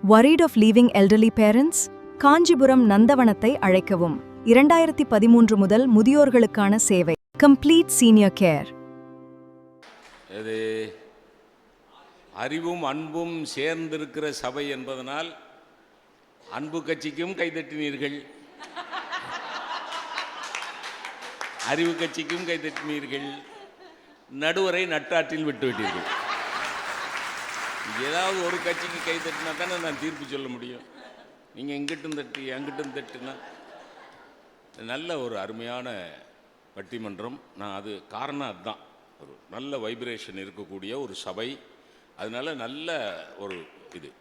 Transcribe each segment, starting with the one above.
Worried of leaving elderly parents? Kanchipuram நந்தவனத்தை அழைக்கவும் 2013 முதல் முதியோர்களுக்கான சேவை கம்ப்ளீட் சீனியர் கேர். இது அறிவும் அன்பும் சேர்ந்திருக்கிற சபை என்பதனால் அன்பு கட்சிக்கும் கைதட்டினீர்கள், அறிவு கட்சிக்கும் கைதட்டினீர்கள், நடுவரை நட்டாற்றில் விட்டுவிட்டீர்கள். ஏதாவது ஒரு கட்சிக்கு கை தட்டினா தானே நான் தீர்ப்பு சொல்ல முடியும். நீங்கள் எங்கிட்டும் தட்டி அங்கிட்டும் தட்டுனா நல்ல ஒரு அருமையான பட்டிமன்றம். நான் அது காரணம் அதுதான், ஒரு நல்ல வைப்ரேஷன் இருக்கக்கூடிய ஒரு சபை. அதனால நல்ல ஒரு இது.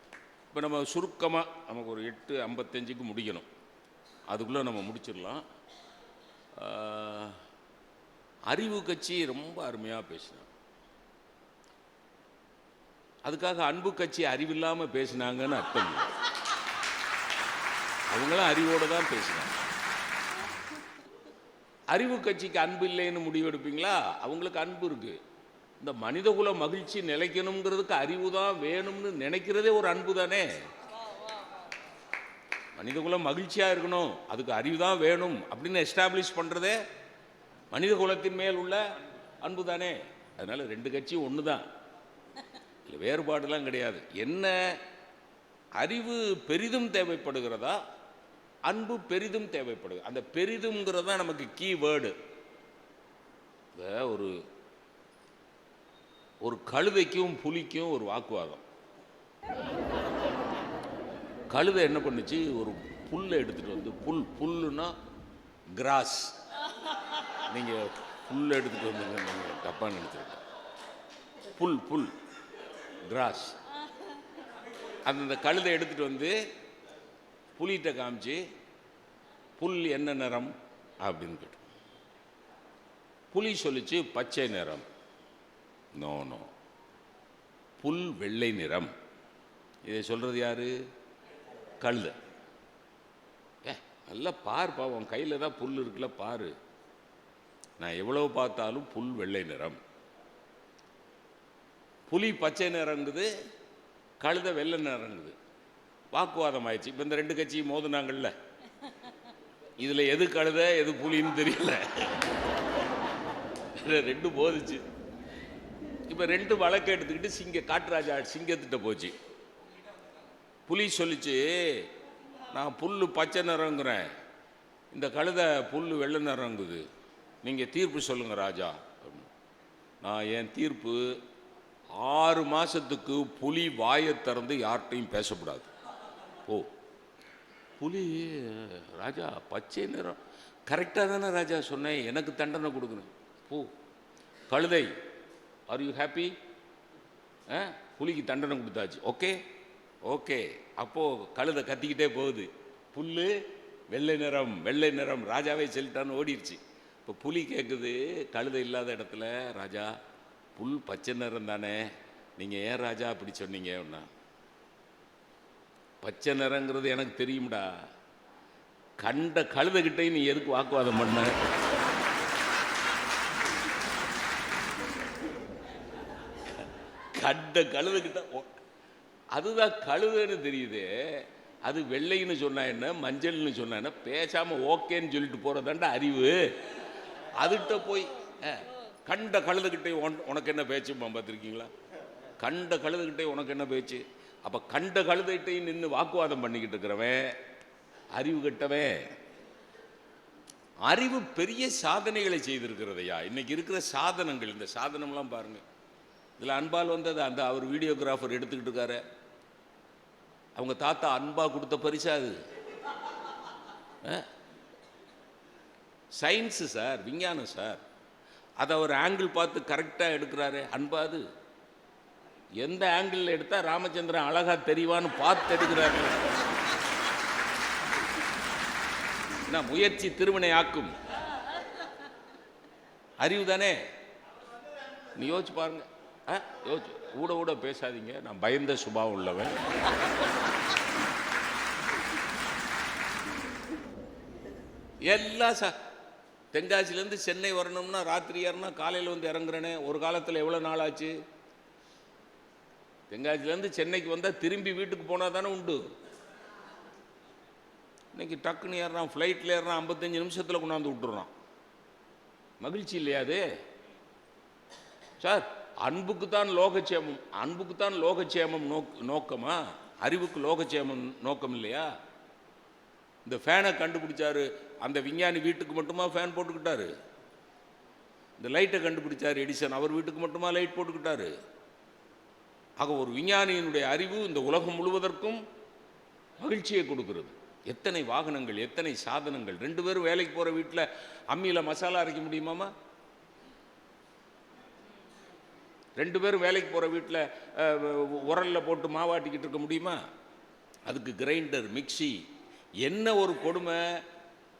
இப்போ நம்ம சுருக்கமாக நமக்கு ஒரு 8:55க்கு முடிக்கணும், அதுக்குள்ளே நம்ம முடிச்சிடலாம். அறிவு கட்சி ரொம்ப அருமையாக பேசினாங்க. அதுக்காக அன்பு கட்சி அறிவில்லாமல் பேசினாங்கன்னு அர்த்தம் இல்லை. அவங்களும் அறிவோடு தான் பேசினாங்க. அறிவு கட்சிக்கு அன்பு இல்லைன்னு முடிவெடுப்பீங்களா? அவங்களுக்கு அன்பு இருக்கு. இந்த மனிதகுல மகிழ்ச்சி நிலைக்கணுங்கிறதுக்கு அறிவு தான் வேணும்னு நினைக்கிறதே ஒரு அன்பு தானே. மனிதகுலம் மகிழ்ச்சியாக இருக்கணும், அதுக்கு அறிவு தான் வேணும் அப்படின்னு எஸ்டாப்ளிஷ் பண்ணுறதே மனித குலத்தின் மேல் உள்ள அன்பு தானே. அதனால ரெண்டு கட்சியும் ஒன்று தான், இல்லை வேறுபாடுலாம் கிடையாது. என்ன அறிவு பெரிதும் தேவைப்படுகிறதா, அன்பு பெரிதும் தேவைப்படுது. அந்த பெரிதும்ங்கிறது தான் நமக்கு கீ வேர்டு. ஒரு ஒரு கழுதைக்கும் புலிக்கும் ஒரு வாக்குவாதம். கழுதை என்ன பண்ணுச்சு, ஒரு புல்லை எடுத்துகிட்டு வந்து, புல்லுன்னா கிராஸ், நீங்கள் புல் எடுத்துகிட்டு வந்து நீங்கள் தப்பாக நினைச்சிருக்க, புல் கிராஸ். அந்த கழுதை எடுத்துகிட்டு வந்து புலிகிட்ட காமிச்சு, புல் என்ன நிறம் அப்படின்னு கேட்டு, புலி சொல்லிச்சு பச்சை நிறம். நோ, புல் வெள்ளை நிறம். இதை சொல்கிறது யாரு? கழுதை. நல்லா பார் பாவம், கையில் தான் புல் இருக்குல்ல பாரு, நான் எவ்வளவு பார்த்தாலும் புல் வெள்ளை நிறம். புலி பச்சை நிறங்குது, கழுதை வெள்ளை நிறங்குது. வாக்குவாதம் ஆயிடுச்சு. இப்போ இந்த ரெண்டு கட்சியும் மோதுனாங்கல்ல, இதில் எது கழுதை எது புலின்னு தெரியல, ரெண்டு போதிச்சு. இப்போ ரெண்டு வழக்கை எடுத்துக்கிட்டு காட்டுராஜா சிங்கத்திட்ட போச்சு. புலி சொல்லிச்சு, நான் புல் பச்சை நிறங்கிறேன், இந்த கழுதை புல் வெள்ளை நிறங்குது, நீங்கள் தீர்ப்பு சொல்லுங்க ராஜா. நான் என் தீர்ப்பு, 6 மாதத்துக்கு புலி வாயை திறந்து யார்கிட்டையும் பேசக்கூடாது. ஓ, புலி ராஜா பச்சை நிறம் கரெக்டாக தானே ராஜா சொன்னேன், எனக்கு தண்டனை கொடுக்கணும். ஓ, கழுதை ஆர் யூ ஹாப்பி? புலிக்கு தண்டனை கொடுத்தாச்சு. ஓகே. அப்போது கழுதை கத்திக்கிட்டே போகுது, புல் வெள்ளை நிறம் ராஜாவே சொல்லிட்டான்னு ஓடிடுச்சு. இப்போ புலி கேட்குது கழுதை இல்லாத இடத்துல, ராஜா புல் பச்சை நிறம் தானே, நீங்கள் ஏன் ராஜா அப்படி சொன்னீங்க? ஒன்றா பச்சை நிறங்கிறது எனக்கு தெரியும்டா, கண்ட கழுதைகிட்டையும் நீ எதுக்கு வாக்குவாதம் பண்ண? கண்ட கழுதைகிட்ட, அதுதான் கழுதைன்னு தெரியுது, அது வெள்ளைன்னு சொன்னா என்ன மஞ்சள்னு சொன்னா என்ன, பேசாமல் ஓகேன்னு சொல்லிட்டு போகிறதாண்டா அறிவு. அதுகிட்ட போய் கண்ட கழுதுகிட்டே உனக்கு என்ன பேச்சு பார்த்துருக்கீங்களா? கண்ட கழுதுகிட்டே உனக்கு என்ன பேச்சு? அப்போ கண்ட கழுதைகிட்டையும் நின்று வாக்குவாதம் பண்ணிக்கிட்டு இருக்கிறவன் அறிவு கெட்டவன். அறிவு பெரிய சாதனைகளை செய்திருக்கிறதையா. இன்னைக்கு இருக்கிற சாதனங்கள், இந்த சாதனம்லாம் பாருங்க. இதில் அன்பால் வந்தது, அந்த அவர் வீடியோகிராஃபர் எடுத்துக்கிட்டு இருக்காரு, அவங்க தாத்தா அன்பா கொடுத்த பரிசா அது. சயின்ஸு சார், விஞ்ஞானம் சார், அதை ஒரு ஆங்கிள் பார்த்து கரெக்டாக எடுக்கிறாரு. அன்பாது எந்த ஆங்கிள் எடுத்தால் ராமச்சந்திரன் அழகா தெரிவான்னு பார்த்து எடுக்கிறாரு. முயற்சி திருவினை ஆக்கும், அறிவு தானே. நீ யோசிச்சு பாருங்க. யோசிச்சு ஊட பேசாதீங்க, நான் பயந்த சுபாவம் உள்ளவன். எல்லாம் சார், தென்காசிலேருந்து சென்னை வரணும்னா ராத்திரி ஏறினா காலையில் வந்து இறங்குறேனே. ஒரு காலத்தில் எவ்வளோ நாள் ஆச்சு? தென்காசிலேருந்து சென்னைக்கு வந்தால் திரும்பி வீட்டுக்கு போனால் தானே உண்டு. இன்னைக்கு டக்குன்னு ஏறுறான், ஃப்ளைட்டில் ஏறுறான், 55 நிமிஷத்தில் கொண்டாந்து விட்டுறான். மகிழ்ச்சி இல்லையா அது? சார், அன்புக்குத்தான் லோகக்ஷேமம், அன்புக்குத்தான் லோகக்ஷேமம் நோக்கமா? அறிவுக்கு லோகக்ஷேமம் நோக்கம் இல்லையா? இந்த ஃபேனை கண்டுபிடிச்சாரு அந்த விஞ்ஞானி, வீட்டுக்கு மட்டுமா ஃபேன் போட்டுக்கிட்டாரு? இந்த லைட்டை கண்டுபிடிச்சார் எடிசன், அவர் வீட்டுக்கு மட்டுமா லைட் போட்டுக்கிட்டாரு? ஆக ஒரு விஞ்ஞானியினுடைய அறிவு இந்த உலகம் முழுவதற்கும் மகிழ்ச்சியை கொடுக்கிறது. எத்தனை வாகனங்கள், எத்தனை சாதனங்கள். 2 பேரும் வேலைக்கு போகிற வீட்டில் அம்மியில் மசாலா அரைக்க முடியுமாமா? 2 பேரும் வேலைக்கு போகிற வீட்டில் உரலில் போட்டு மாவாட்டிக்கிட்டு இருக்க முடியுமா? அதுக்கு கிரைண்டர், மிக்சி. என்ன ஒரு கொடுமை,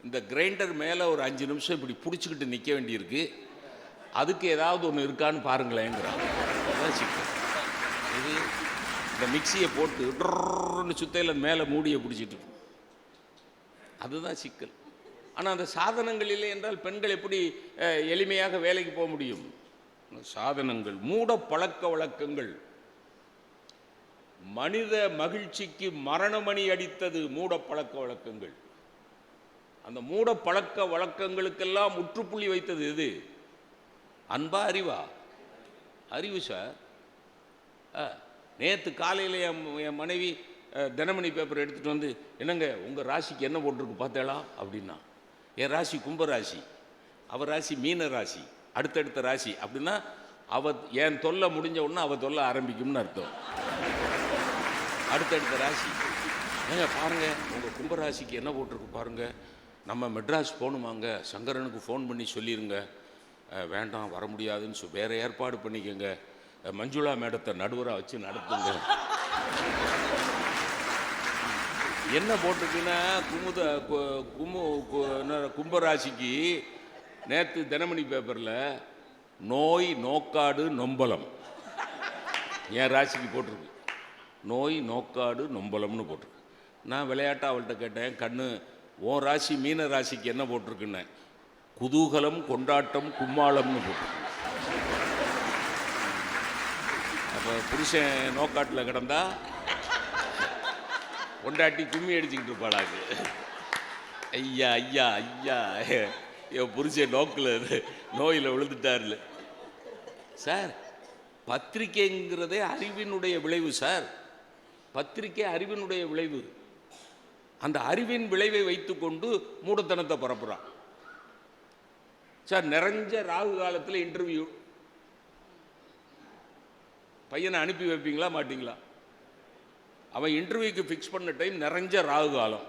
இந்த கிரைண்டர் மேலே ஒரு 5 நிமிஷம் இப்படி பிடிச்சிக்கிட்டு நிற்க வேண்டியிருக்கு. அதுக்கு ஏதாவது ஒன்று இருக்கான்னு பாருங்களேங்கிறாங்க. அதான் சிக்கல். இது இந்த மிக்சியை போட்டு ட்ரன்னு சுத்தையில் மேலே மூடியை பிடிச்சிட்டு, அதுதான் சிக்கல். ஆனால் அந்த சாதனங்கள் இல்லை என்றால் பெண்கள் எப்படி எளிமையாக வேலைக்கு போக முடியும்? சாதனங்கள், மூட பழக்க வழக்கங்கள். மனித மகிழ்ச்சிக்கு மரணமணி அடித்தது மூட பழக்க வழக்கங்கள். அந்த மூட பழக்க வழக்கங்களுக்கெல்லாம் முற்றுப்புள்ளி வைத்தது எது? அன்பா, அறிவா? அறிவு சார். நேற்று காலையில் என் மனைவி தினமணி பேப்பர் எடுத்துகிட்டு வந்து, என்னங்க உங்கள் ராசிக்கு என்ன போட்டிருக்கு பார்த்தேளா அப்படின்னா. என் ராசி கும்பராசி, அவர் ராசி மீன ராசி, அடுத்தடுத்த ராசி. அப்படின்னா என் தொல்லை முடிஞ்ச உடனே அவள் தொல்லை ஆரம்பிக்கும்னு அர்த்தம். அடுத்தடுத்த ராசி. ஏங்க பாருங்கள், உங்கள் கும்பராசிக்கு என்ன போட்டிருக்கு பாருங்கள். நம்ம மெட்ராஸ் போகணுமாங்க, சங்கரனுக்கு ஃபோன் பண்ணி சொல்லிடுங்க. வேண்டாம், வர முடியாதுன்னு வேறு ஏற்பாடு பண்ணிக்கோங்க. மஞ்சுளா மேடத்தை நடுவராக வச்சு நடத்துங்க. என்ன போட்டிருக்குன்னா, கும்பராசிக்கு நேற்று தினமணி பேப்பரில் நோய், நோக்காடு, நொம்பலம். என் ராசிக்கு போட்டிருக்கு நோய், நோக்காடு, நொம்பலம்னு போட்டிருக்கு. நான் விளையாட்டாக அவள்கிட்ட கேட்டேன், கண்ணு உன் ராசி மீன ராசிக்கு என்ன போட்டிருக்குன்னு. குதூகலம், கொண்டாட்டம், கும்மாளம்னு போட்டிருக்கு. அப்போ புருஷன் நோக்காட்டில் கிடந்தா கொண்டாட்டி கும்மி அடிச்சுக்கிட்டு இருப்பாளாக்கு. ஐயா ஐயா ஐயா, என் புருஷன் நோயில் விழுந்துட்டார்ல சார். பத்திரிக்கைங்கிறதே அறிவினுடைய விளைவு சார். பத்திரிக்கை அறிவினுடைய விளைவு. அந்த அறிவின் விளைவை வைத்துக்கொண்டு மூடத்தனத்தை பரப்புறான் சார். நிறைஞ்ச ராகு காலத்தில் இன்டர்வியூ. பையனை அனுப்பி வைப்பீங்களா மாட்டீங்களா? அவன் இன்டர்வியூக்கு ஃபிக்ஸ் பண்ண டைம் நிறைஞ்ச ராகு காலம்.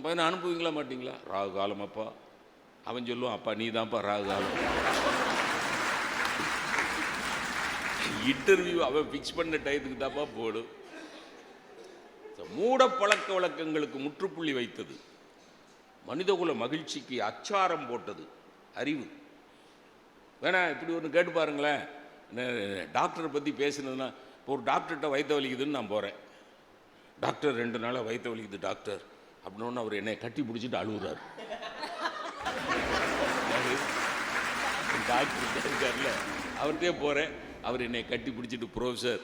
பையனை அனுப்புவீங்களா மாட்டீங்களா? ராகு காலம் அப்பா. அவன் சொல்லுவான், அப்பா நீ தான்ப்பா ராகு காலம். இன்டர்வியூ அவன் ஃபிக்ஸ் பண்ண டயத்துக்கு தான்ப்பா போடும். மூட பழக்க வழக்கங்களுக்கு முற்றுப்புள்ளி வைத்தது. மனிதகுல மகிழ்ச்சிக்கு அச்சாரம் போட்டது அறிவு. வேணா இப்படி ஒன்று கேட்டு பாருங்களேன். டாக்டரை பற்றி பேசுனதுன்னா, இப்போ ஒரு டாக்டர்கிட்ட வயிற்று வலிக்குதுன்னு நான் போகிறேன். டாக்டர் 2 நாளாக வயிற்று வலிக்குது டாக்டர் அப்படின்னு அவர் என்னை கட்டி பிடிச்சிட்டு அழுகுறாரு. டாக்டர் இருக்கார்ல, அவர்கிட்டே போகிறேன். அவர் என்னை கட்டி பிடிச்சிட்டு, ப்ரொஃபஸர்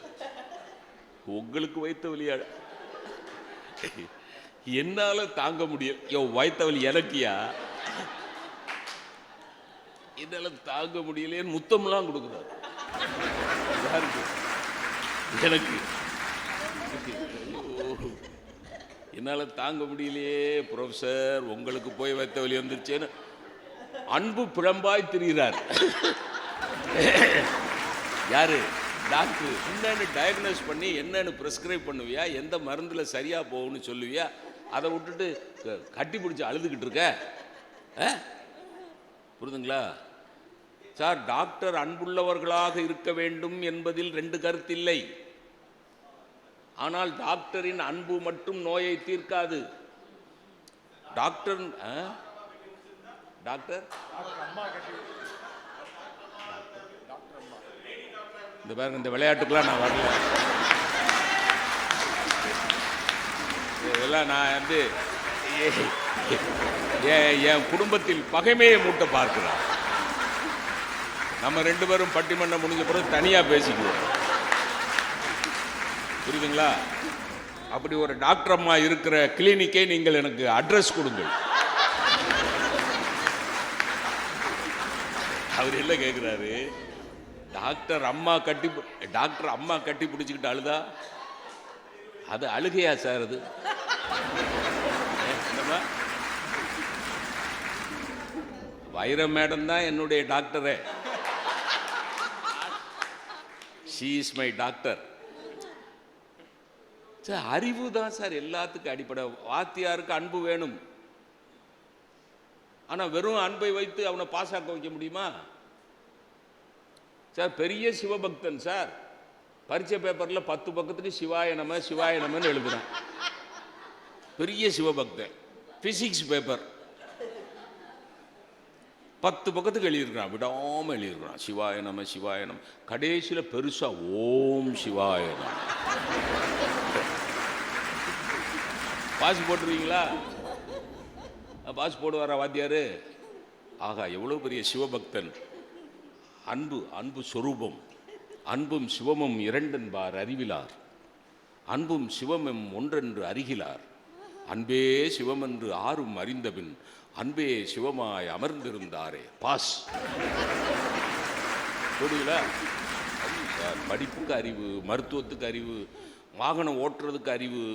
உங்களுக்கு வயிற்று வலியா? என்னால் தாங்க முடியும். வயிற்று வலி எனக்கியா? என்னால் தாங்க முடியலையேன்னு முத்தம்லாம் கொடுக்குறாரு. யாருக்கு? எனக்கு. என்னால் தாங்க முடியலையே ப்ரொஃபஸர், உங்களுக்கு போய் வைத்த வலி வந்துருச்சேன்னு அன்பு பிழம்பாய் திரிகிறார். யாரு? டாக்டர். என்னன்னு டயக்னோஸ் பண்ணி என்னன்னு ப்ரிஸ்கிரைப் பண்ணுவியா, எந்த மருந்தில் சரியாக போகும்னு சொல்லுவியா, அதை விட்டுட்டு கட்டி பிடிச்சி அழுதுகிட்டு இருக்க. புரியுதுங்களா சார்? டாக்டர் அன்புள்ளவர்களாக இருக்க வேண்டும் என்பதில் 2 கருத்தில்லை. ஆனால் டாக்டரின் அன்பு மட்டும் நோயை தீர்க்காது. டாக்டர் இந்த பாருங்க, இந்த விளையாட்டுக்கெல்லாம் நான் வரல. இதெல்லாம் நான் என் குடும்பத்தில் பகைமையை மூட்ட பார்க்கிறேன். நம்ம 2 பேரும் பட்டிமன்றம் முடிஞ்ச பிறகு தனியாக பேசிக்குவோம். புரியுதுங்களா? அப்படி ஒரு டாக்டர் அம்மா இருக்கிற கிளினிக்கை நீங்கள் எனக்கு அட்ரஸ் கொடுங்கள். அவர் என்ன கேட்குறாரு, டாக்டர் அம்மா கட்டி பிடிச்சிக்கிட்டு அழுதா அது அழுகையா சார்? அது என்னம்மா? வைரம் மேடம் தான் என்னுடைய டாக்டரே. She is my doctor. Sir அறிவு தான் சார் எல்லாத்துக்கும் அடிப்படை. வாத்தியாருக்கு அன்பு வேணும், ஆனால் வெறும் அன்பை வைத்து அவனை பாஸ் ஆக்க வைக்க முடியுமா சார்? பெரிய சிவபக்தன் சார், பரீட்சை பேப்பரில் 10 பக்கத்துக்கு சிவாய நமன்னு எழுதுறான். பெரிய சிவபக்தன். பிசிக்ஸ் பேப்பர் 10 பக்கத்துக்கு எழுதியிருக்கிறான், விடாமல் எழுதியிருக்கிறான் சிவாய நம. கடைசியில் பெருசா ஓம் சிவாய நம. பாஸ் போட்டுருவீங்களா? பாஸ் போடுவாரா வாத்தியாரு? ஆகா, எவ்வளோ பெரிய சிவபக்தன். அன்பு சொரூபம். அன்பும் சிவமும் இரண்டென்பார் அறிவிலார், அன்பும் சிவமும் ஒன்றென்று அறிகிலார். அன்பே சிவமென்று ஆறும் அறிந்தபின் அன்பே சிவமாய் அமர்ந்திருந்தாரே. பாஸ் போடுங்களா? படிப்புக்கு அறிவு, மருத்துவத்துக்கு அறிவு, வாகனம் ஓட்டுறதுக்கு அறிவு.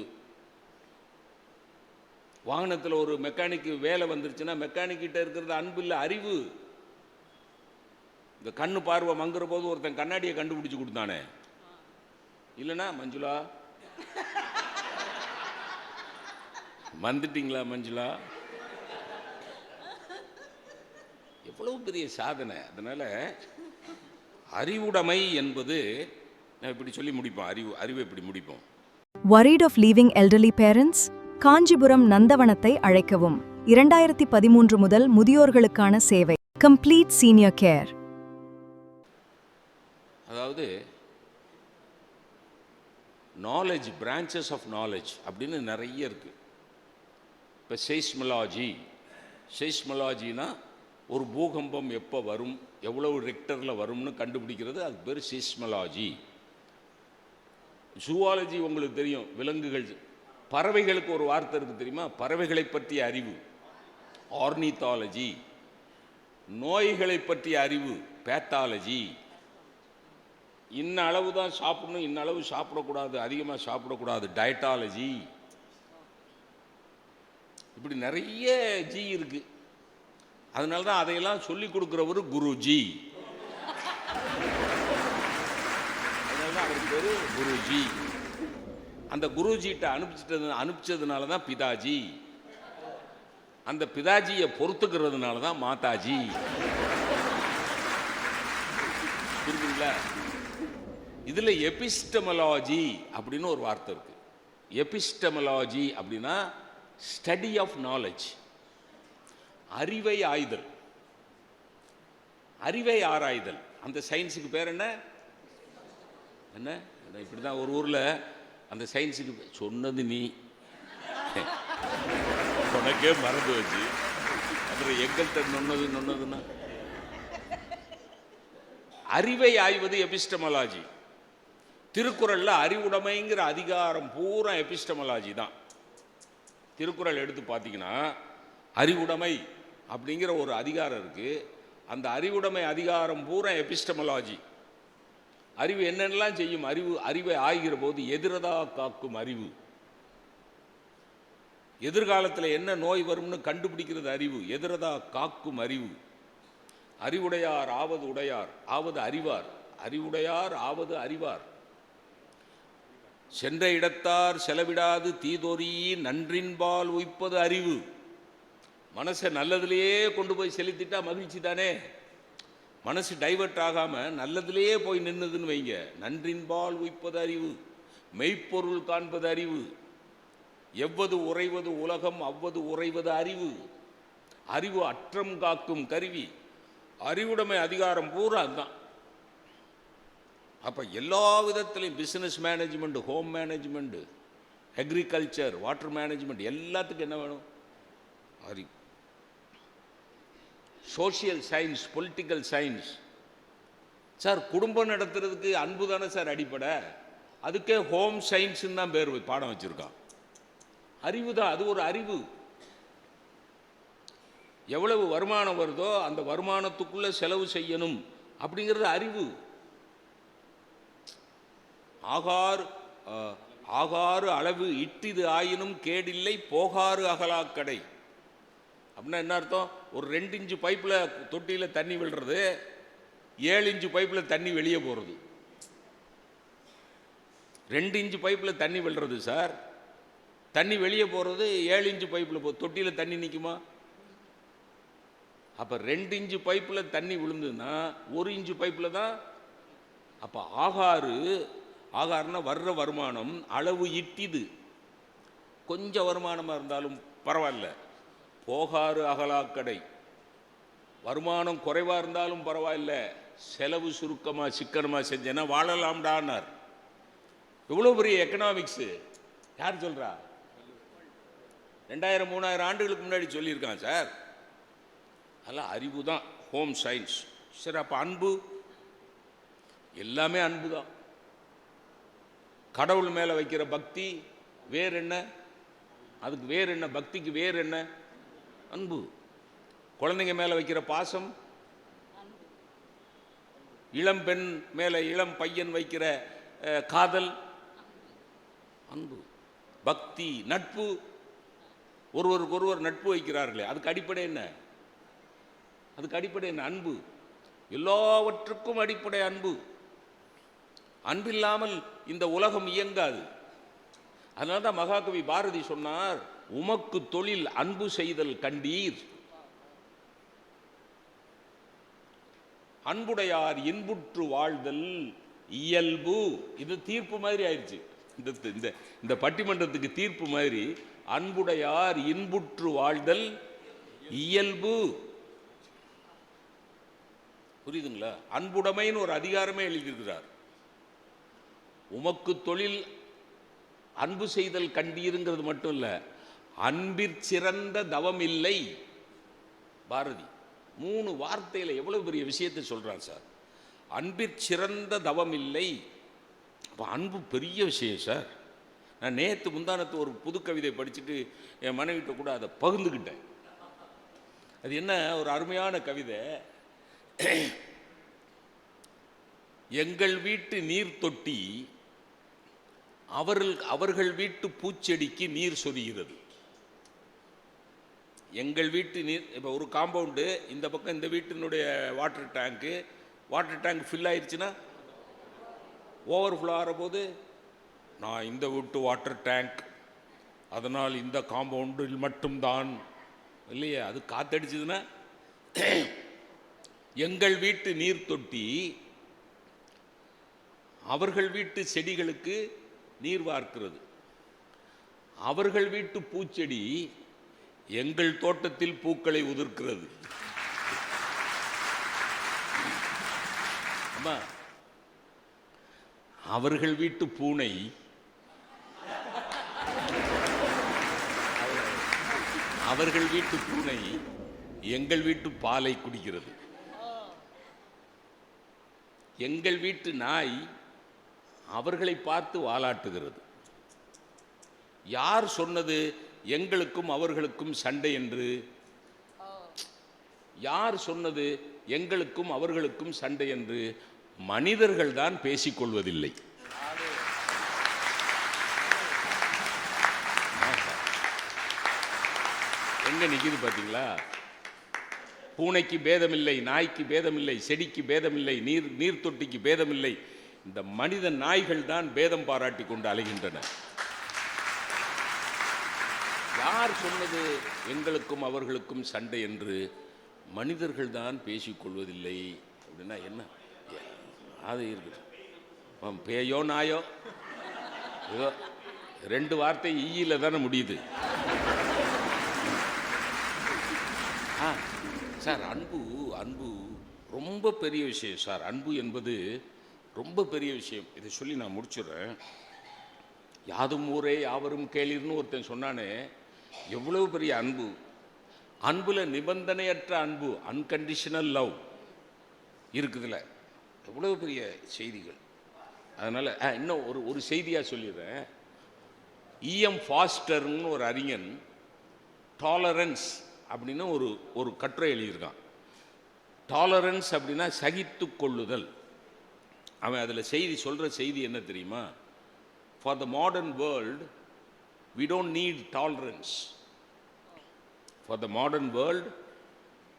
வாகனத்தில் ஒரு மெக்கானிக்கு வேலை வந்துருச்சுன்னா மெக்கானிக்கிட்ட இருக்கிறது அன்பு இல்லை, அறிவு. இந்த கண்ணு பார்வை மங்குற போது ஒருத்தன் கண்ணாடியை கண்டுபிடிச்சு கொடுத்தானே, இல்லைனா மஞ்சுளா வந்துட்டீங்களா? மஞ்சுளா எவ்வளவு பெரிய சாதனை. அதனால அறிவுடைமை என்பது, நான் இப்படி சொல்லி முடிப்போம், அறிவு இப்படி முடிப்போம். Worried of leaving elderly parents? Kanchipuram நந்தவனத்தை அழைக்கவும். 2013 முதல் முதியோர்களுக்கான சேவை. Complete senior care. அதாவது நாலேஜ், பிரான்ச்சஸ் ஆஃப் நாலேஜ் அப்படின்னு நிறைய இருக்கு. இப்போ செய்ஸ்மலாஜினா ஒரு பூகம்பம் எப்போ வரும், எவ்வளவு ரெக்டரில் வரும்னு கண்டுபிடிக்கிறது, அது பேர் செய்ஸ்மலாஜி. ஜூவாலஜி உங்களுக்கு தெரியும், விலங்குகள். பறவைகளுக்கு ஒரு வார்த்தை இருக்குது தெரியுமா? பறவைகளை பற்றிய அறிவு ஆர்னித்தாலஜி. நோய்களை பற்றிய அறிவு பேத்தாலஜி. இன்ன அளவு தான் சாப்பிடணும், இன்ன அளவு சாப்பிடக்கூடாது, அதிகமாக சாப்பிடக்கூடாது, டயட்டாலஜி. இப்படி நிறைய ஜி இருக்கு. அதனால தான் அதையெல்லாம் சொல்லி கொடுக்குறவர் குருஜி. அதனால தான் அவருக்கு பேரு குருஜி. அந்த குருஜிட்ட அனுப்பிச்சதுனால தான் பிதாஜி. அந்த பிதாஜியை பொறுத்துக்கிறதுனால தான் மாதாஜி. புரியுதுங்களா? இதுல எபிஸ்டமலாஜி அப்படின்னு ஒரு வார்த்தை இருக்கு. எபிஸ்டமலாஜி அப்படின்னா ஸ்டடி ஆஃப் நாலேஜ், அறிவை ஆய்தல், அறிவை ஆராய்தல். அந்த சயின்ஸுக்கு பேர் என்ன? இப்படிதான் ஒரு ஊர்ல அந்த சயின்ஸுக்கு சொன்னது நீ உனக்கே மறந்து வச்சு அப்புறம் எங்கள்கிட்ட நொன்னதுன்னா. அறிவை ஆய்வது எபிஸ்டமலாஜி. திருக்குறள்ல அறிவுடைமைங்கிற அதிகாரம் பூரா எபிஸ்டமலாஜி தான். திருக்குறள் எடுத்து பார்த்தீங்கன்னா அறிவுடைமை அப்படிங்கிற ஒரு அதிகாரம் இருக்கு. அந்த அறிவுடைமை அதிகாரம் பூரா எபிஸ்டமலாஜி. அறிவு என்னென்னலாம் செய்யும்? அறிவை ஆய்கிற போது எதிரதா காக்கும் அறிவு. எதிர்காலத்தில் என்ன நோய் வரும்னு கண்டுபிடிக்கிறது அறிவு, எதிரதா காக்கும் அறிவு. அறிவுடையார் ஆவது உடையார் ஆவது அறிவார், அறிவுடையார் ஆவது அறிவார். சென்ற இடத்தார் செலவிடாது தீதொரி நன்றின்பால் உய்ப்பது அறிவு. மனசை நல்லதுலேயே கொண்டு போய் செலுத்திட்டா மகிழ்ச்சி தானே. மனசு டைவர்ட் ஆகாம நல்லதுலேயே போய் நின்னுதுன்னு வைங்க, நன்றின்பால் உய்ப்பது அறிவு, மெய்ப்பொருள் காண்பது அறிவு. எவ்வது உறைவது உலகம் அவ்வது உறைவது அறிவு. அறிவு அற்றம் காக்கும் கருவி. அறிவுடைமை அதிகாரம் பூரா அதுதான். அப்போ எல்லா விதத்திலையும் business management, home management, agriculture, water management, எல்லாத்துக்கும் என்ன வேணும்? அறிவு. Social science, political science. Sir குடும்பம் நடத்துறதுக்கு அன்பு தானே சார் அடிப்படை. அதுக்கே ஹோம் சயின்ஸ்ன்னு தான் பேர் பாடம் வச்சிருக்கான். அறிவு தான், அது ஒரு அறிவு. எவ்வளவு வருமானம் வருதோ அந்த வருமானத்துக்குள்ள செலவு செய்யணும் அப்படிங்கிறது அறிவு. ஆகாறு அளவு இட்டிது ஆயினும் கேடில்லை போகாறு அகலாக்கடை அப்படின்னா என்ன அர்த்தம்? ஒரு 2 இன்ச்சு பைப்பில் தொட்டியில் தண்ணி விழுறது, 7 இன்ச்சு பைப்பில் தண்ணி வெளியே போகிறது. 2 இன்ச்சு பைப்பில் தண்ணி விழுறது சார், தண்ணி வெளியே போகிறது 7 இன்ச்சு பைப்பில் தொட்டியில் தண்ணி நிற்குமா? அப்போ 2 இன்ச்சு பைப்பில் தண்ணி விழுந்துன்னா 1 இன்ச்சு பைப்பில் தான். அப்போ ஆகாருன்னா வர்ற வருமானம் அளவு இட்டிது, கொஞ்சம் வருமானமாக இருந்தாலும் பரவாயில்ல. போகாறு அகலாக்கடை, வருமானம் குறைவாக இருந்தாலும் பரவாயில்ல, செலவு சுருக்கமாக சிக்கனமாக செஞ்சேன்னா வாழலாம்டானார். எவ்வளோ பெரிய எக்கனாமிக்ஸு யார் சொல்கிறா? 2000-3000 ஆண்டுகளுக்கு முன்னாடி சொல்லியிருக்கான் சார். அதெல்லாம் அறிவு தான், ஹோம் சயின்ஸ். சரி, அப்போ அன்பு, எல்லாமே அன்பு தான். கடவுள் மேலே வைக்கிற பக்தி வேறு என்ன? அதுக்கு வேறு என்ன? பக்திக்கு வேறு என்ன? அன்பு. குழந்தைங்க மேலே வைக்கிற பாசம், இளம் பெண் மேலே இளம் பையன் வைக்கிற காதல், அன்பு. பக்தி, நட்பு, ஒருவருக்கு நட்பு வைக்கிறார்களே, அதுக்கு அடிப்படை என்ன? அதுக்கு அடிப்படை என்ன? அன்பு. எல்லாவற்றுக்கும் அடிப்படை அன்பு. அன்பில்லாமல் இந்த உலகம் இயங்காது. அதனால தான் மகாகவி பாரதி சொன்னார், உமக்கு தொழில் அன்பு செய்தல் கண்டீர், அன்புடையார் இன்புற்று வாழ்தல் இயல்பு. இது தீர்ப்பு மாதிரி ஆயிடுச்சு. இந்த பட்டிமன்றத்துக்கு தீர்ப்பு மாதிரி, அன்புடையார் இன்புற்று வாழ்தல் இயல்பு. புரியுதுங்களா? அன்புடைமைன்னு ஒரு அதிகாரமே எழுதியிருக்கிறார். உமக்கு தொழில் அன்பு செய்தல் கண்டீருங்கிறது மட்டும் இல்லை, அன்பிற்சிறந்த தவம் இல்லை. பாரதி 3 வார்த்தையில் எவ்வளவு பெரிய விஷயத்தை சொல்றான் சார். அன்பிற்சிறந்த தவம் இல்லை. அப்போ அன்பு பெரிய விஷயம் சார். நான் நேற்று முந்தானத்து ஒரு புது கவிதை படிச்சுட்டு என் மனைவிட்ட கூட அதை பகிர்ந்துக்கிட்டேன். அது என்ன, ஒரு அருமையான கவிதை. எங்கள் வீட்டு நீர் தொட்டி அவர்கள் வீட்டு பூச்செடிக்கு நீர் சொரிகிறது. எங்கள் வீட்டு நீர், இப்போ ஒரு காம்பவுண்டு, இந்த பக்கம் இந்த வீட்டினுடைய வாட்டர் டேங்க் ஃபில் ஆயிடுச்சுன்னா, ஓவர்ஃப்ளோ ஆகிற போது, நான் இந்த வீட்டு வாட்டர் டேங்க், அதனால் இந்த காம்பவுண்டில் மட்டும்தான் இல்லையா, அது காத்தடிச்சதுன்னா. எங்கள் வீட்டு நீர் தொட்டி அவர்கள் வீட்டு செடிகளுக்கு நீர் வார்க்கிறது. அவர்கள் வீட்டு பூச்செடி எங்கள் தோட்டத்தில் பூக்களை உதிர்க்கிறது. அம்மா, அவர்கள் வீட்டு பூனை எங்கள் வீட்டு பாலை குடிக்கிறது. எங்கள் வீட்டு நாய் அவர்களை பார்த்து வாலாட்டுகிறது. யார் சொன்னது எங்களுக்கும் அவர்களுக்கும் சண்டை என்று? யார் சொன்னது எங்களுக்கும் அவர்களுக்கும் சண்டை என்று? மனிதர்கள் தான் பேசிக்கொள்வதில்லை. எங்க நிக்குது பாத்தீங்களா? பூனைக்கு பேதமில்லை, நாய்க்கு பேதமில்லை, செடிக்கு பேதமில்லை, நீர் தொட்டிக்கு பேதமில்லை. இந்த மனித நாய்கள் தான் பேதம் பாராட்டி கொண்டு அலைகின்றன. யார் சொன்னது எங்களுக்கும் அவர்களுக்கும் சண்டை என்று? மனிதர்கள் தான் பேசிக்கொள்வதில்லை. அப்படின்னா என்ன அது இருக்குது? பேயோ நாயோ ஏதோ 2 வார்த்தை ஈயில தானே முடியுது. சார், அன்பு ரொம்ப பெரிய விஷயம் சார். அன்பு என்பது ரொம்ப பெரிய விஷயம். இதை சொல்லி நான் முடிச்சுடுறேன். யாதும் ஊரே யாவரும் கேளீர்னு ஒருத்தன் சொன்னானே, எவ்வளவு பெரிய அன்பு. அன்புல நிபந்தனையற்ற அன்பு, அன்கண்டிஷனல் லவ் இருக்குதுல, எவ்வளவு பெரிய செய்திகள். அதனால் இன்னும் ஒரு செய்தியாக சொல்லிடுறேன். இஎம் ஃபாஸ்டர்னு ஒரு அறிஞன் டாலரன்ஸ் அப்படின்னு ஒரு கட்டுரை எழுதியிருக்கான். டாலரன்ஸ் அப்படின்னா சகித்து கொள்ளுதல். அவன் அதில் சொல்கிற செய்தி என்ன தெரியுமா? For the modern world we don't need tolerance. for the modern world,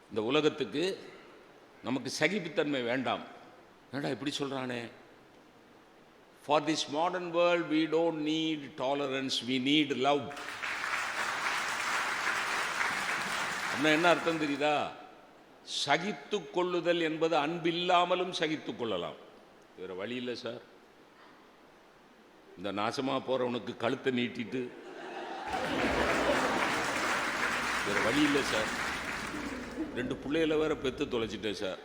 இந்த உலகத்துக்கு நமக்கு சகிப்புத்தன்மை வேண்டாம். என்னடா இப்படி சொல்கிறானே? for this modern world we don't need tolerance, we need love. அப்படின்னா என்ன அர்த்தம் தெரியுதா? சகித்து கொள்ளுதல் என்பது அன்பில்லாமலும் சகித்து கொள்ளலாம். வேறு வழி இல்லை சார். இந்த நாசமாக போகிறவனுக்கு கழுத்தை நீட்டிட்டு வேறு வழி இல்லை சார். 2 பிள்ளைகளை வேற பெற்று தொலைச்சிட்டேன் சார்.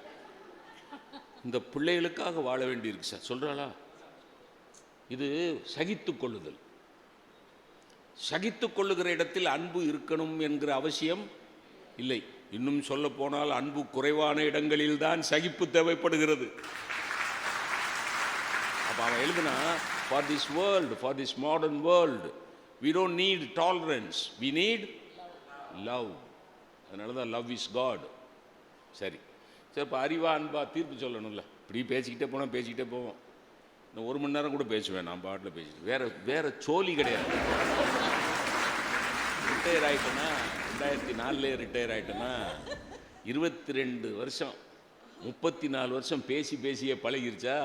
இந்த பிள்ளைகளுக்காக வாழ வேண்டியிருக்கு சார். சொல்கிறாளா? இது சகித்து கொள்ளுதல். சகித்து கொள்ளுகிற இடத்தில் அன்பு இருக்கணும் என்கிற அவசியம் இல்லை. இன்னும் சொல்ல போனால் அன்பு குறைவான இடங்களில் தான் சகிப்பு தேவைப்படுகிறது. அப்போ அவன் எழுதுனா, for this world, for this modern world, we don't need tolerance, we need love. அதனால தான் love is God. சரி சரி, இப்போ அறிவா அன்பா தீர்ப்பு சொல்லணும்ல. இப்படி பேசிக்கிட்டே போவோம். இன்னும் 1 மணி நேரம் கூட பேசுவேன் நான் பாட்டில் பேசிட்டு. வேற சோலி கிடையாது. ரிட்டையர் ஆகிட்டேன்னா 2004 ரிட்டையர் ஆகிட்டேன்னா 22 வருஷம் 34 வருஷம் பேசியே பழகிருச்சா.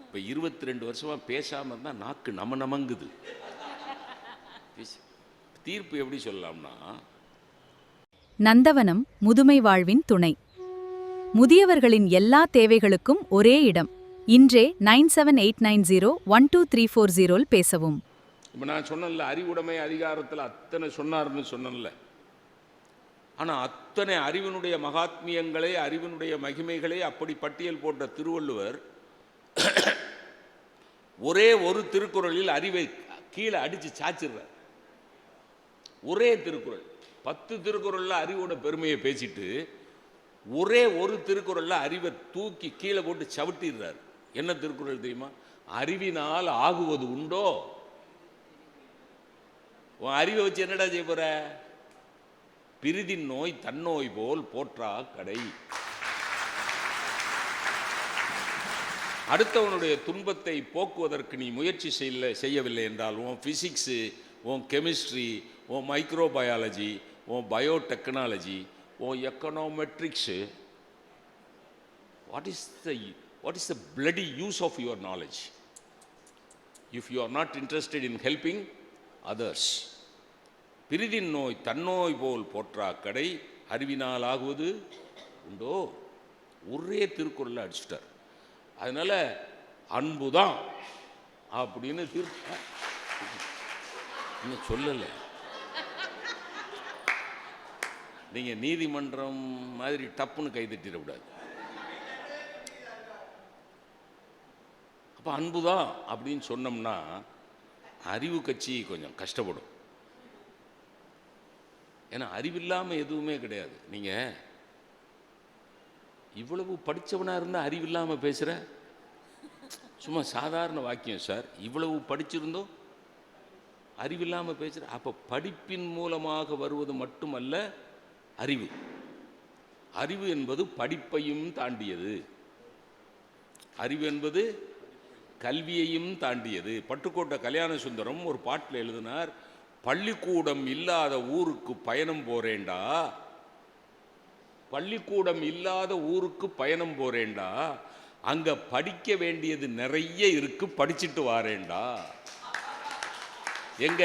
இப்போ 22 வருஷமாக பேசாமல் இருந்தால் நாக்கு நமங்குது. தீர்ப்பு எப்படி சொல்லலாம்னா, நந்தவனம் முதுமை வாழ்வின் துணை. முதியவர்களின் எல்லா தேவைகளுக்கும் ஒரே இடம். இன்றே 9789012340 பேசவும். இப்போ நான் சொன்னேன்ல, அறிவுடைமை அதிகாரத்தில் அத்தனை சொன்னார்னு சொன்னேன்ல. ஆனால் அத்தனை அறிவினுடைய மகாத்மியங்களை, அறிவினுடைய மகிமைகளை அப்படி பட்டியல் போட்ட திருவள்ளுவர் ஒரே ஒரு திருக்குறளில் அறிவை கீழே அடித்து சாச்சிடுறார். ஒரே திருக்குறள். 10 திருக்குறளில் அறிவோட பெருமையை பேசிட்டு ஒரே ஒரு திருக்குறளில் அறிவை தூக்கி கீழே போட்டு சவிட்டிடுறார். என்ன திருக்குறள் தெரியுமா? அறிவினால் ஆகுவது உண்டோ? உன் அறிவை வச்சு என்னடா செய்ய போற? பிரிதின் நோய் தன்னோய் போல் போற்றா கடை. அடுத்தவனுடைய துன்பத்தை போக்குவதற்கு நீ முயற்சி செய்யவில்லை என்றால் உன் ஃபிசிக்ஸு, உன் கெமிஸ்ட்ரி, உன் மைக்ரோபயாலஜி, உன் பயோடெக்னாலஜி, உன் econometrics, what is the bloody use of your knowledge if you are not interested in helping others? பிரிதின் நோய் தன்னோய் போல் போற்றா கடை, அறிவினால் ஆகுவது உண்டோ? ஒரே திருக்குறளில் அடிச்சுட்டார். அதனால அன்புதான் அப்படின்னு இன்னும் சொல்லலை. நீங்க நீதிமன்றம் மாதிரி டப்புன்னு கைதட்டிடக்கூடாது. அப்போ அன்புதான் அப்படின்னு சொன்னோம்னா அறிவு கட்சி கொஞ்சம் கஷ்டப்படும். ஏன்னா அறிவில்லாமல் எதுவுமே கிடையாது. நீங்கள் இவ்வளவு படித்தவனாக இருந்தால் அறிவில்லாமல் பேசுகிற, சும்மா சாதாரண வாக்கியம் சார். இவ்வளவு படிச்சிருந்தோம் அறிவில்லாமல் பேசுகிற. அப்போ படிப்பின் மூலமாக வருவது மட்டுமல்ல அறிவு. அறிவு என்பது படிப்பையும் தாண்டியது. அறிவு என்பது கல்வியையும் தாண்டியது. பட்டுக்கோட்டை கல்யாண சுந்தரம் ஒரு பாட்டில் எழுதினார், பள்ளிக்கூடம் இல்லாத ஊருக்கு பயணம் போறேண்டா, பள்ளிக்கூடம் இல்லாத ஊருக்கு பயணம் போறேண்டா, அங்க படிக்க வேண்டியது நிறைய இருக்கு, படிச்சுட்டு வாரேண்டா. எங்க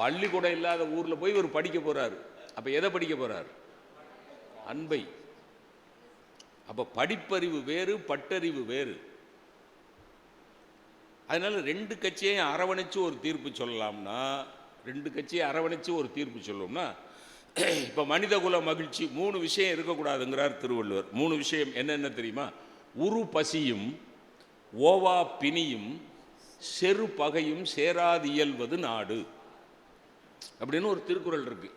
பள்ளிக்கூடம் இல்லாத ஊர்ல போய் ஒரு படிக்க போறாரு. அப்ப எதை படிக்க போறார்? அன்பை. அப்ப படிப்பறிவு வேறு, பட்டறிவு வேறு. அதனால 2 கட்சியையும் அரவணைச்சு ஒரு தீர்ப்பு சொல்லலாம்னா, 2 கட்சியை அரவணைச்சு ஒரு தீர்ப்பு சொல்லணும்னா, இப்போ மனிதகுல மகிழ்ச்சி 3 விஷயம் இருக்கக்கூடாதுங்கிறார் திருவள்ளுவர். 3 விஷயம் என்னென்ன தெரியுமா? உரு பசியும், ஓவா பிணியும், செரு பகையும் சேராது இயல்வது நாடு அப்படின்னு ஒரு திருக்குறள் இருக்கு.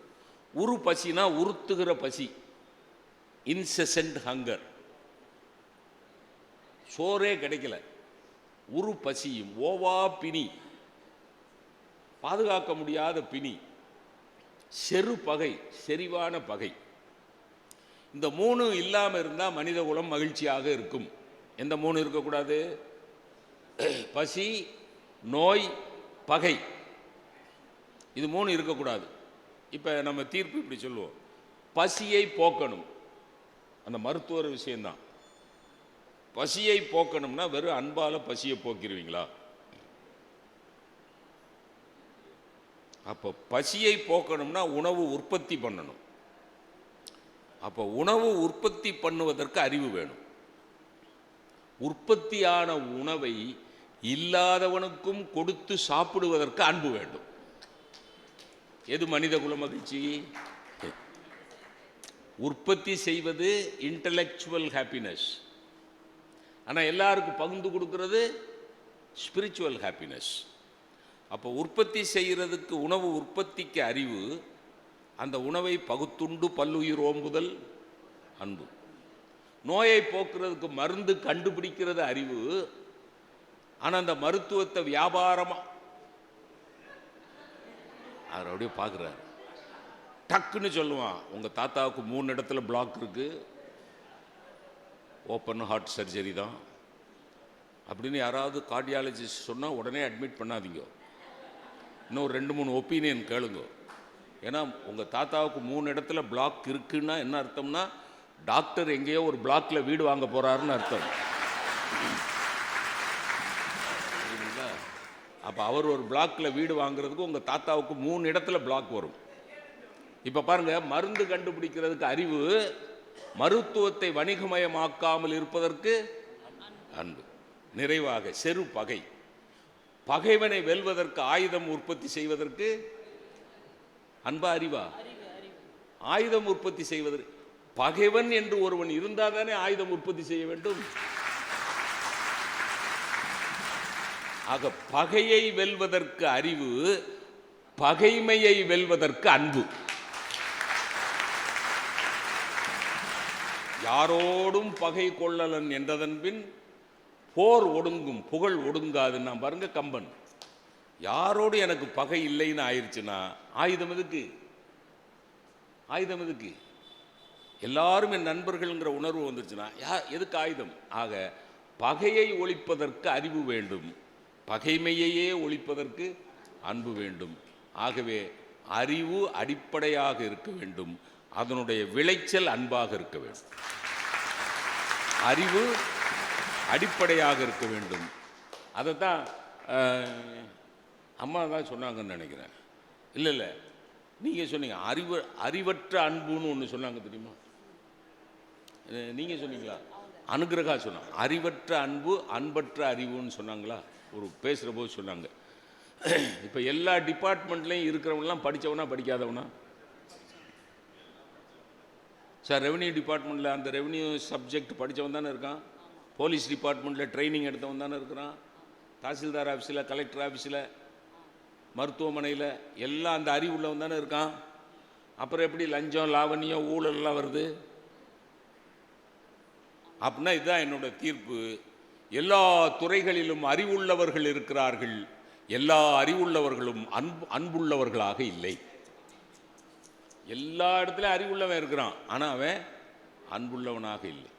உரு பசினா உறுத்துகிற பசி, இன்செசன்ட் ஹங்கர். சோறே கிடைக்கல, உரு பசியும், ஓவா பிணி, பாதுகாக்க முடியாத பிணி, செரு பகை, செறிவான பகை. இந்த 3 இல்லாமல் இருந்தால் மனித குலம் மகிழ்ச்சியாக இருக்கும். எந்த 3 இருக்கக்கூடாது? பசி, நோய், பகை. இது 3 இருக்கக்கூடாது. இப்போ நம்ம தீர்ப்பு இப்படி சொல்லுவோம், பசியை போக்கணும். அந்த மருத்துவர் விஷயம்தான். பசியை போக்கணும்னா வெறும் அன்பால பசியை போக்கிடுவீங்களா? அப்போ பசியை போக்கணும்னா உணவு உற்பத்தி பண்ணணும். அப்போ உணவு உற்பத்தி பண்ணுவதற்கு அறிவு வேணும். உற்பத்தியான உணவை இல்லாதவனுக்கும் கொடுத்து சாப்பிடுவதற்கு அன்பு வேண்டும். எது மனித குல மகிழ்ச்சி? உற்பத்தி செய்வது இன்டலெக்சுவல் ஹாப்பினஸ். ஆனால் எல்லாருக்கும் பகிர்ந்து கொடுக்கிறது ஸ்பிரிச்சுவல் ஹாப்பினஸ். அப்போ உற்பத்தி செய்கிறதுக்கு, உணவு உற்பத்திக்கு அறிவு, அந்த உணவை பகுத்துண்டு பல்லுயிர் ஓம்புதல் அன்பு. நோயை போக்குறதுக்கு மருந்து கண்டுபிடிக்கிறது அறிவு. ஆனால் அந்த மருத்துவத்தை வியாபாரமாக அவர் அப்படியே பார்க்குறாரு. டக்குன்னு சொல்லுவான், உங்கள் தாத்தாவுக்கு 3 இடத்துல பிளாக் இருக்கு, ஓப்பன் ஹார்ட் சர்ஜரி தான் அப்படின்னு யாராவது கார்டியாலஜிஸ்ட் சொன்னால் உடனே அட்மிட் பண்ணாதீங்க. இன்னும் 2-3 ஒப்பீனியன் கேளுங்க. ஏன்னா உங்கள் தாத்தாவுக்கு 3 இடத்துல பிளாக் இருக்குன்னா என்ன அர்த்தம்னா, டாக்டர் எங்கேயோ ஒரு பிளாக்ல வீடு வாங்க போறாருன்னு அர்த்தம். அப்போ அவர் ஒரு பிளாக்ல வீடு வாங்குறதுக்கு உங்கள் தாத்தாவுக்கு 3 இடத்துல பிளாக் வரும். இப்போ பாருங்க, மருந்து கண்டுபிடிக்கிறதுக்கு அறிவு, மருத்துவத்தை வணிகமயமாக்காமல் இருப்பதற்கு அன்பு. நிறைவாக செரு பகை, பகைவனை வெல்வதற்கு ஆயுதம் உற்பத்தி செய்வதற்கு அன்பா அறிவா? ஆயுதம் உற்பத்தி செய்வதற்கு பகைவன் என்று ஒருவன் இருந்தால் தானே ஆயுதம் உற்பத்தி செய்ய வேண்டும். ஆக பகையை வெல்வதற்கு அறிவு, பகைமையை வெல்வதற்கு அன்பு. யாரோடும் பகை கொள்ளலன் என்றதன் பின் போர் ஒடுங்கும், புகழ் ஒடுங்காது. நான் பாருங்க, கம்பன் யாரோடு எனக்கு பகை இல்லைன்னு ஆயிடுச்சுன்னா ஆயுதம் எதுக்கு? ஆயுதம் எதுக்கு? எல்லாரும் என் நண்பர்கள்ங்கிற உணர்வு வந்துருச்சுன்னா எதுக்கு ஆயுதம்? ஆக பகையை ஒழிப்பதற்கு அறிவு வேண்டும், பகைமையையே ஒழிப்பதற்கு அன்பு வேண்டும். ஆகவே அறிவு அடிப்படையாக இருக்க வேண்டும், அதனுடைய விளைச்சல் அன்பாக இருக்க வேண்டும். அறிவு அடிப்படையாக இருக்க வேண்டும். அதைத்தான் அம்மா தான் சொன்னாங்கன்னு நினைக்கிறேன். இல்லை நீங்கள் சொன்னீங்க, அறிவற்ற அன்புன்னு ஒன்று சொன்னாங்க தெரியுமா? நீங்கள் சொன்னீங்களா? அனுகிரகா சொன்னாங்க. அறிவற்ற அன்பு, அன்பற்ற அறிவுன்னு சொன்னாங்களா? ஒரு பேசுகிற போது சொன்னாங்க. இப்போ எல்லா டிபார்ட்மெண்ட்லேயும் இருக்கிறவங்களாம் படித்தவனா படிக்காதவனா? சார், ரெவன்யூ டிபார்ட்மெண்ட்டில் அந்த ரெவன்யூ சப்ஜெக்ட் படித்தவன் தானே இருக்கான். போலீஸ் டிபார்ட்மெண்ட்டில் ட்ரைனிங் எடுத்தவன் தானே இருக்கிறான். தாசில்தார் ஆஃபீஸில், கலெக்டர் ஆஃபீஸில், மருத்துவமனையில் எல்லாம் அந்த அறிவு உள்ளவன் தானே இருக்கான். அப்புறம் எப்படி லஞ்சம், லாவணியம், ஊழல்லாம் வருது? அப்படின்னா இதுதான் என்னோட தீர்ப்பு. எல்லா துறைகளிலும் அறிவுள்ளவர்கள் இருக்கிறார்கள், எல்லா அறிவுள்ளவர்களும் அன்புள்ளவர்களாக இல்லை. எல்லா இடத்துலையும் அறிவுள்ளவன் இருக்கிறான், ஆனால் அவன் அன்புள்ளவனாக இல்லை.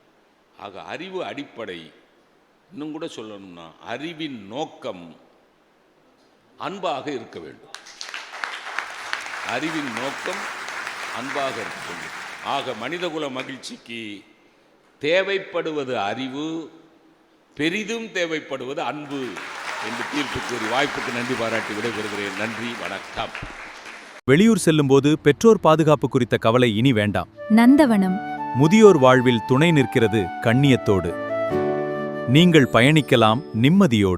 ஆக அறிவு அடிப்படை. இன்னும் கூட சொல்லணும்னா அறிவின் நோக்கம் அன்பாக இருக்க வேண்டும். அறிவின் நோக்கம் அன்பாக இருக்க வேண்டும். ஆக மனிதகுல மகிழ்ச்சிக்கு தேவைப்படுவது அறிவு, பெரிதும் தேவைப்படுவது அன்பு என்று தீர்ப்பு கூறி வாய்ப்புக்கு நன்றி பாராட்டி விடைபெறுகிறேன். நன்றி, வணக்கம். வெளியூர் செல்லும்போது பெற்றோர் பாதுகாப்பு குறித்த கவலை இனி வேண்டாம். நந்தவனம் முதியோர் வாழ்வில் துணை நிற்கிறது கண்ணியத்தோடு. நீங்கள் பயணிக்கலாம் நிம்மதியோடு.